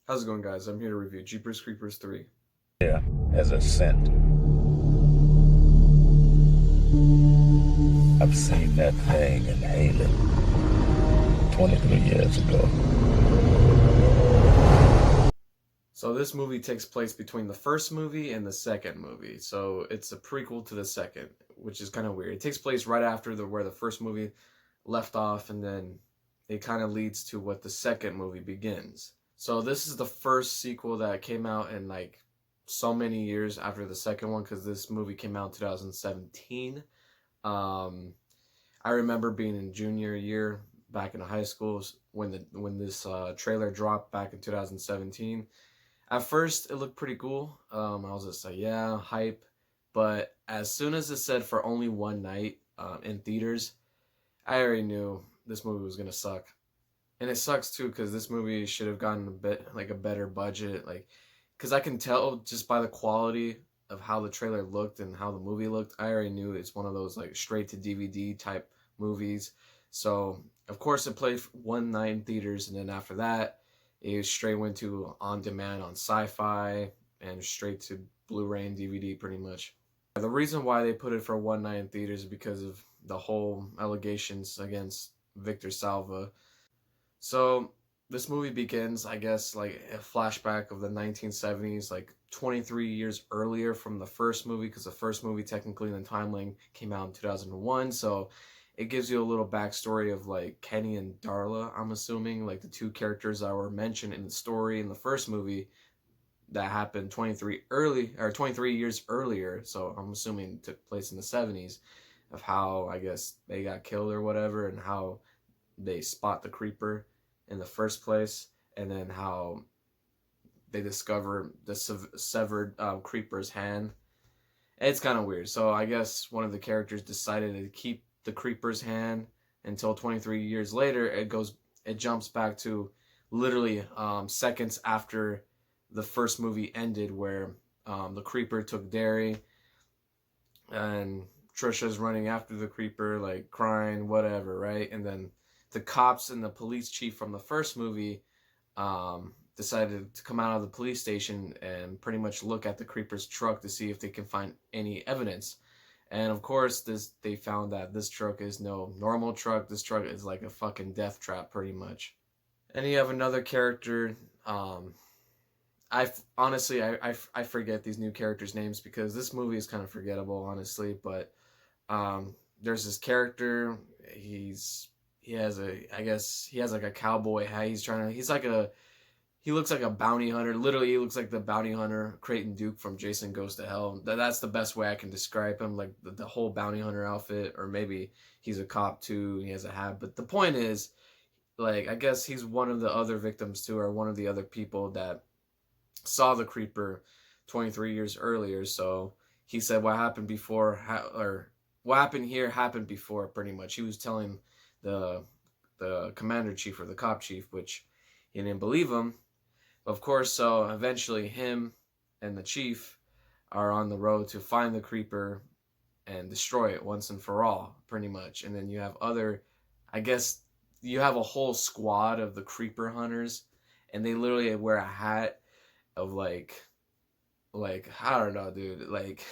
How's it going, guys? I'm here to review Jeepers Creepers 3. Yeah, as a scent. I've seen that thing in Haley 23 years ago. So this movie takes place between the first movie and the second movie. So it's a prequel to the second, which is kind of weird. It takes place right after where the first movie left off, and then it kind of leads to what the second movie begins. So this is the first sequel that came out in like so many years after the second one, because this movie came out in 2017. Um, I remember being in junior year back in high school when this trailer dropped back in 2017. At first, it looked pretty cool. I was just like, yeah, hype. But as soon as it said for only one night in theaters, I already knew this movie was gonna suck. And it sucks too because this movie should have gotten a bit like a better budget. Like, because I can tell just by the quality of how the trailer looked and how the movie looked, I already knew it's one of those like straight to DVD type movies. So of course it played one night in theaters, and then after that, it straight went to on demand on Sci-Fi and straight to Blu-ray and DVD pretty much. The reason why they put it for one night in theaters is because of the whole allegations against Victor Salva. So this movie begins, I guess, like a flashback of the 1970s, like 23 years earlier from the first movie, because the first movie technically in the timeline came out in 2001. So it gives you a little backstory of like Kenny and Darla, I'm assuming, like the two characters that were mentioned in the story in the first movie that happened 23 years earlier. So I'm assuming it took place in the 70s, of how I guess they got killed or whatever, and how they spot the creeper in the first place, and then how they discover the severed creeper's hand. It's kind of weird. So I guess one of the characters decided to keep the creeper's hand until 23 years later. It jumps back to literally seconds after the first movie ended, where the creeper took Derry, and Trisha's running after the creeper, like crying, whatever, right? And then the cops and the police chief from the first movie decided to come out of the police station and pretty much look at the creeper's truck to see if they can find any evidence. And of course, they found that this truck is no normal truck. This truck is like a fucking death trap, pretty much. And you have another character. I honestly I forget these new characters' names because this movie is kind of forgettable, honestly. But there's this character. He has a I guess he has like a cowboy hat. He looks like a bounty hunter. Literally, he looks like the bounty hunter Creighton Duke from Jason Goes to Hell. That's the best way I can describe him. Like the whole bounty hunter outfit, or maybe he's a cop too. And he has a hat. But the point is, like, I guess he's one of the other victims too, or one of the other people that saw the creeper 23 years earlier. So he said what happened before, or what happened here happened before, pretty much. He was telling the commander chief or the cop chief, which he didn't believe him. Of course, so eventually him and the chief are on the road to find the creeper and destroy it once and for all, pretty much. And then you have I guess, you have a whole squad of the creeper hunters, and they literally wear a hat of like I don't know, dude. Like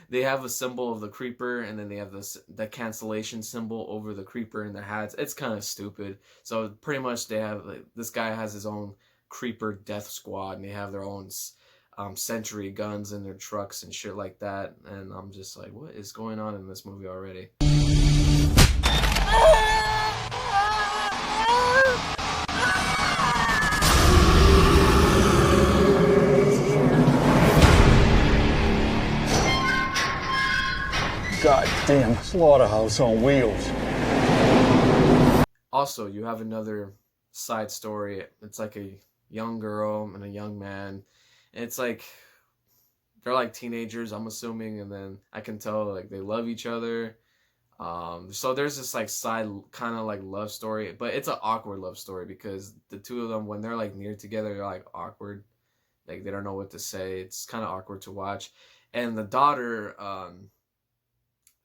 they have a symbol of the creeper, and then they have the cancellation symbol over the creeper in their hats. It's kind of stupid. So pretty much they have like, this guy has his own creeper death squad, and they have their own sentry guns in their trucks and shit like that. And I'm just like, what is going on in this movie already? Goddamn slaughterhouse on wheels. Also, you have another side story. It's like a young girl and a young man. And it's like they're like teenagers, I'm assuming, and then I can tell like they love each other. So there's this like side kind of like love story, but it's an awkward love story because the two of them, when they're like near together, they're like awkward. Like they don't know what to say. It's kind of awkward to watch. And the daughter,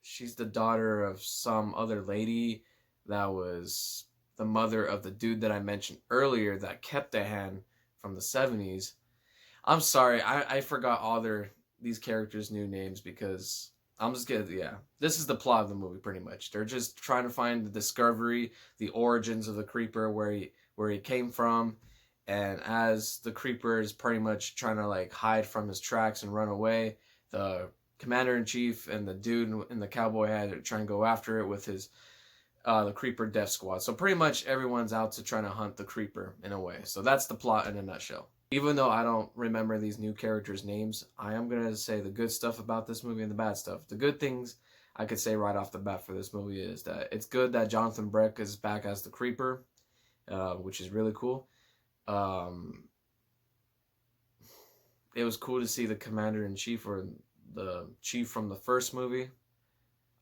she's the daughter of some other lady that was the mother of the dude that I mentioned earlier that kept the hand from the 70s. I'm sorry, I forgot all these characters' new names because I'm just gonna, yeah. This is the plot of the movie pretty much. They're just trying to find the discovery, the origins of the creeper, where he came from, and as the creeper is pretty much trying to like hide from his tracks and run away, the commander-in-chief and the dude in the cowboy hat are trying to go after it with his the creeper death squad. So pretty much everyone's out to try to hunt the creeper in a way. So that's the plot in a nutshell. Even though I don't remember these new characters' names, I am going to say the good stuff about this movie and the bad stuff. The good things I could say right off the bat for this movie is that it's good that Jonathan Breck is back as the creeper, which is really cool. It was cool to see the commander-in-chief, or the chief from the first movie.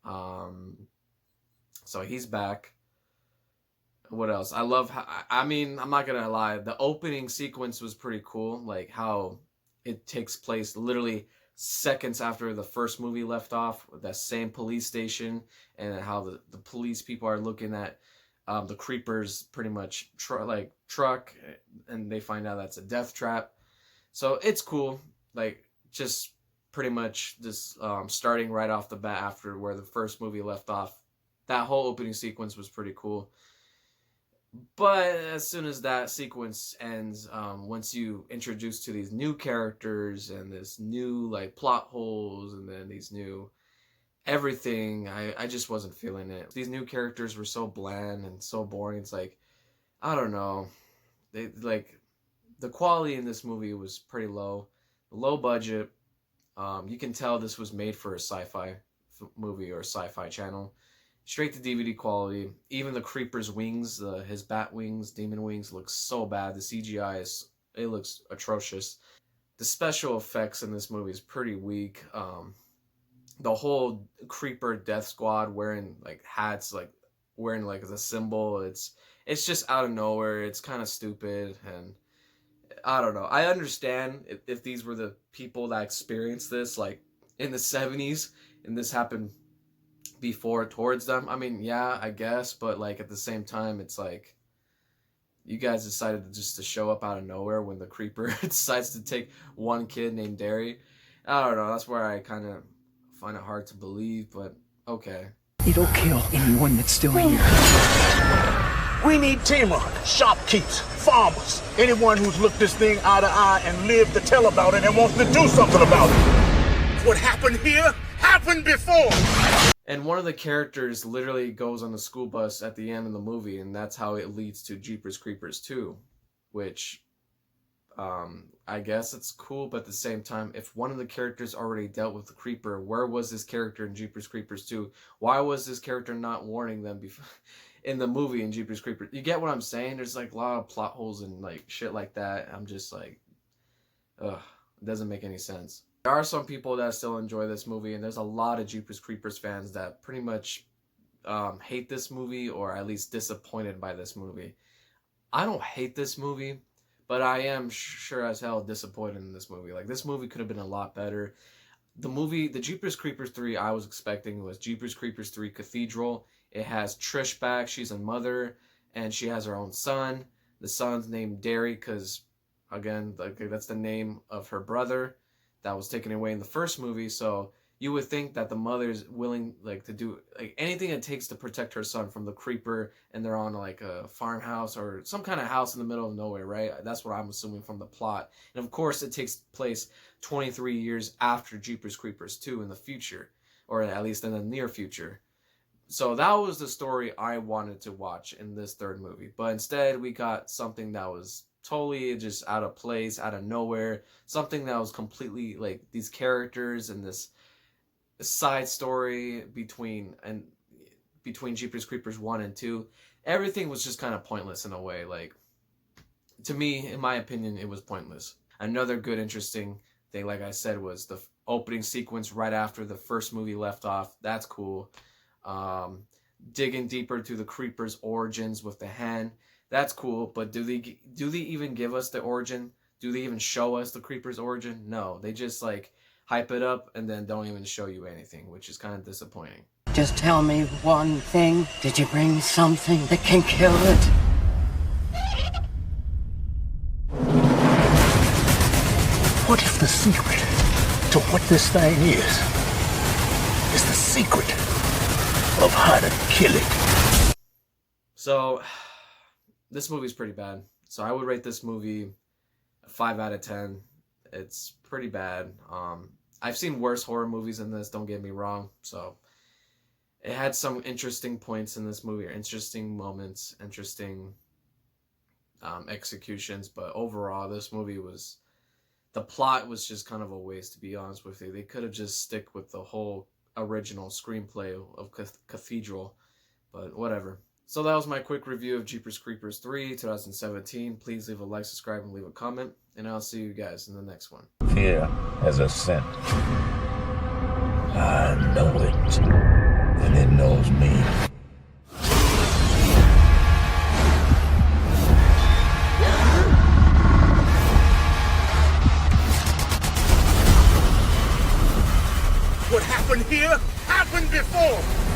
So he's back. What else? I love how, I mean, I'm not gonna lie, the opening sequence was pretty cool, like how it takes place literally seconds after the first movie left off with that same police station, and how the police people are looking at the creepers pretty much truck, and they find out that's a death trap. So it's cool, like just pretty much just starting right off the bat after where the first movie left off. That whole opening sequence was pretty cool. But as soon as that sequence ends, once you introduce to these new characters and this new like plot holes and then these new everything, I just wasn't feeling it. These new characters were so bland and so boring. It's like, I don't know. They like the quality in this movie was pretty low. Low budget. You can tell this was made for a sci-fi movie or a sci-fi channel. Straight to DVD quality. Even the creeper's wings, his bat wings, demon wings, looks so bad. The CGI it looks atrocious. The special effects in this movie is pretty weak. The whole creeper death squad wearing like hats, like wearing like the symbol, it's just out of nowhere. It's kind of stupid, and I don't know. I understand if these were the people that experienced this like in the 70s and this happened before towards them. I mean, yeah, I guess, but like at the same time, it's like you guys decided to show up out of nowhere when the creeper decides to take one kid named Derry. I don't know. That's where I kind of find it hard to believe, but okay. It'll kill anyone that's still here. We need teamwork, shopkeepers, farmers, anyone who's looked this thing eye to eye and lived to tell about it and wants to do something about it. What happened here happened before. And one of the characters literally goes on the school bus at the end of the movie, and that's how it leads to Jeepers Creepers 2, which I guess it's cool, but at the same time, if one of the characters already dealt with the creeper, where was this character in Jeepers Creepers 2? Why was this character not warning them before in the movie in Jeepers Creepers? You get what I'm saying? There's like a lot of plot holes and like shit like that. I'm just like, ugh, it doesn't make any sense. There are some people that still enjoy this movie, and there's a lot of Jeepers Creepers fans that pretty much hate this movie, or at least disappointed by this movie. I don't hate this movie, but I am sure as hell disappointed in this movie. Like, this movie could have been a lot better. The Jeepers Creepers 3 I was expecting was Jeepers Creepers 3 Cathedral. It has Trish back. She's a mother, and she has her own son. The son's named Derry because, again, that's the name of her brother that was taken away in the first movie. So you would think that the mother's willing like to do like anything it takes to protect her son from the creeper, and they're on like a farmhouse or some kind of house in the middle of nowhere, right? That's what I'm assuming from the plot. And of course it takes place 23 years after Jeepers Creepers 2 in the future, or at least in the near future. So that was the story I wanted to watch in this third movie. But instead we got something that was totally just out of place, out of nowhere. Something that was completely like these characters and this side story between Jeepers Creepers 1 and 2. Everything was just kind of pointless in a way. Like, to me, in my opinion, it was pointless. Another good, interesting thing, like I said, was the opening sequence right after the first movie left off. That's cool. Digging deeper to the creeper's origins with the hand. That's cool, but do they even give us the origin? Do they even show us the creeper's origin? No, they just like hype it up and then don't even show you anything, which is kind of disappointing. Just tell me one thing. Did you bring something that can kill it? What if the secret to what this thing is the secret of how to kill it? So, this movie's pretty bad. So I would rate this movie a 5 out of 10. It's pretty bad. I've seen worse horror movies than this, don't get me wrong. So it had some interesting points in this movie, or interesting moments, interesting executions, but overall this movie was, the plot was just kind of a waste, to be honest with you. They could have just stick with the whole original screenplay of Cathedral, but whatever. So that was my quick review of Jeepers Creepers 3 2017. Please leave a like, subscribe, and leave a comment, and I'll see you guys in the next one. Fear has a scent. I know it, and it knows me. What happened here happened before.